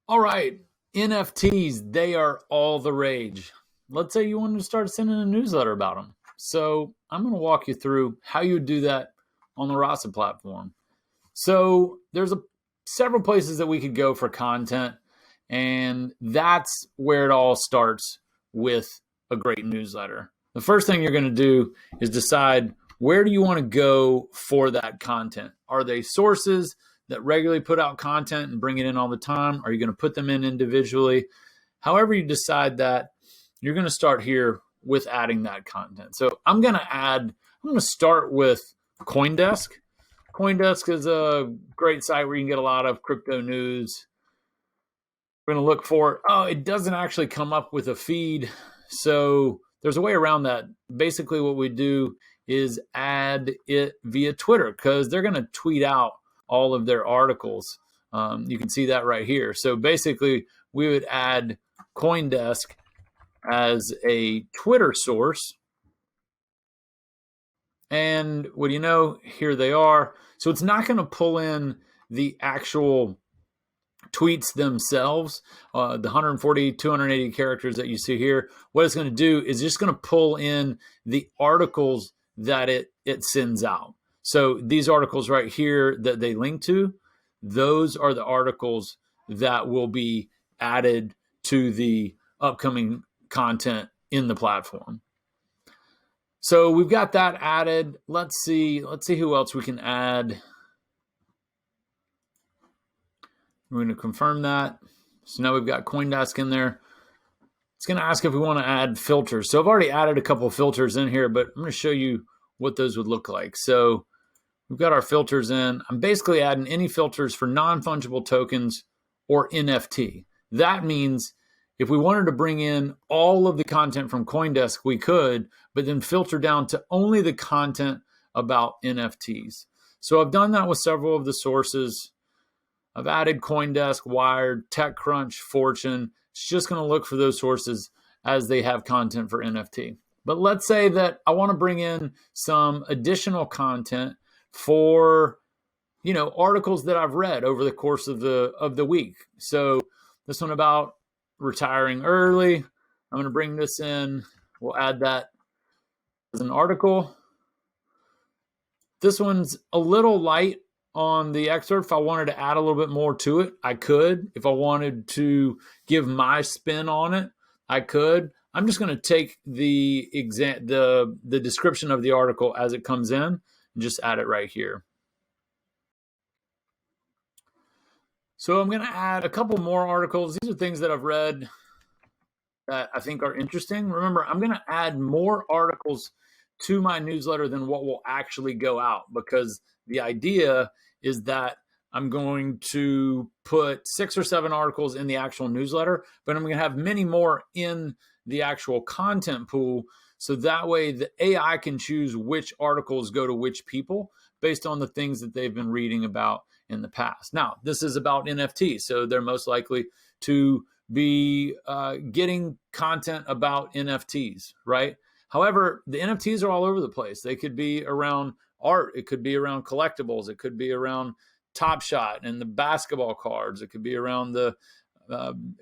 All right, NFTs, they are all the rage. Let's say you wanted to start sending a newsletter about them. So I'm going to walk you through how you do that on the Rasa platform. So there's several places that we could go for content, and that's where it all starts with a great newsletter. The first thing you're going to do is decide, where do you want to go for that content? Are they sources that regularly put out content and bring it in all the time? Are you going to put them in individually? However you decide that, you're going to start here with adding that content. So I'm going to start with Coindesk. Coindesk is a great site where you can get a lot of crypto news. We're going to look for, it doesn't actually come up with a feed. So there's a way around that. Basically what we do is add it via Twitter, because they're going to tweet out all of their articles. You can see that right here. So basically we would add Coindesk as a Twitter source. And what do you know, here they are. So it's not going to pull in the actual tweets themselves, the 140, 280 characters that you see here. What it's going to do is just going to pull in the articles that it sends out. So these articles right here that they link to, those are the articles that will be added to the upcoming content in the platform. So we've got that added. Let's see who else we can add. We're going to confirm that. So now we've got Coindesk in there. It's going to ask if we want to add filters. So I've already added a couple of filters in here, but I'm going to show you what those would look like. So we've got our filters in. I'm basically adding any filters for non-fungible tokens or NFT. That means if we wanted to bring in all of the content from Coindesk, we could, but then filter down to only the content about NFTs. So I've done that with several of the sources. I've added Coindesk, Wired, TechCrunch, Fortune. It's just going to look for those sources as they have content for NFT. But let's say that I want to bring in some additional content for, articles that I've read over the course of the week. So this one about retiring early, I'm going to bring this in. We'll add that as an article. This one's a little light on the excerpt. If I wanted to add a little bit more to it, I could. If I wanted to give my spin on it, I could. I'm just going to take the description of the article as it comes in and just add it right here. So I'm going to add a couple more articles. These are things that I've read that I think are interesting. Remember, I'm going to add more articles to my newsletter than what will actually go out, because the idea is that I'm going to put 6 or 7 articles in the actual newsletter, but I'm going to have many more in the actual content pool. So that way the AI can choose which articles go to which people based on the things that they've been reading about in the past. Now, this is about NFTs, so they're most likely to be getting content about NFTs, right? However, the NFTs are all over the place. They could be around art. It could be around collectibles. It could be around Top Shot and the basketball cards. It could be around the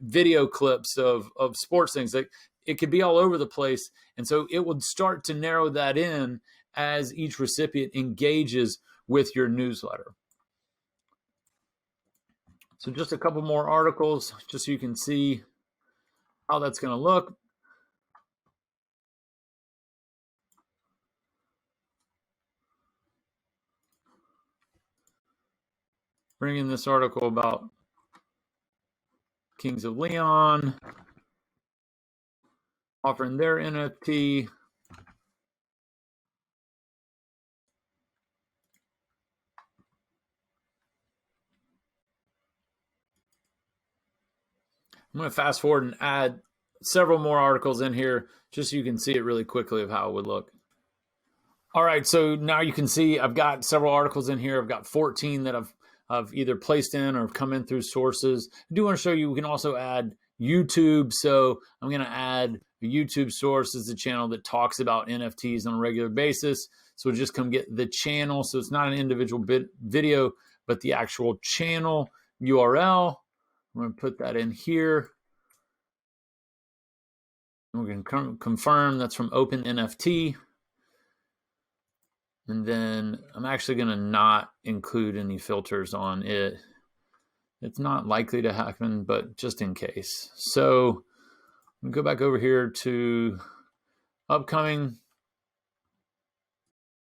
video clips of sports things. It could be all over the place. And so it would start to narrow that in as each recipient engages with your newsletter. So just a couple more articles, just so you can see how that's going to look. Bring in this article about Kings of Leon, offering their NFT. I'm going to fast forward and add several more articles in here just so you can see it really quickly of how it would look. All right, so now you can see I've got several articles in here. I've got 14 that I've either placed in or come in through sources. I do want to show you, we can also add YouTube. So I'm going to add a YouTube source as a channel that talks about NFTs on a regular basis. So just come get the channel. So it's not an individual video, but the actual channel URL. I'm going to put that in here. And we're going to confirm that's from Open NFT. And then I'm actually going to not include any filters on it. It's not likely to happen, but just in case. So I'm going to go back over here to upcoming.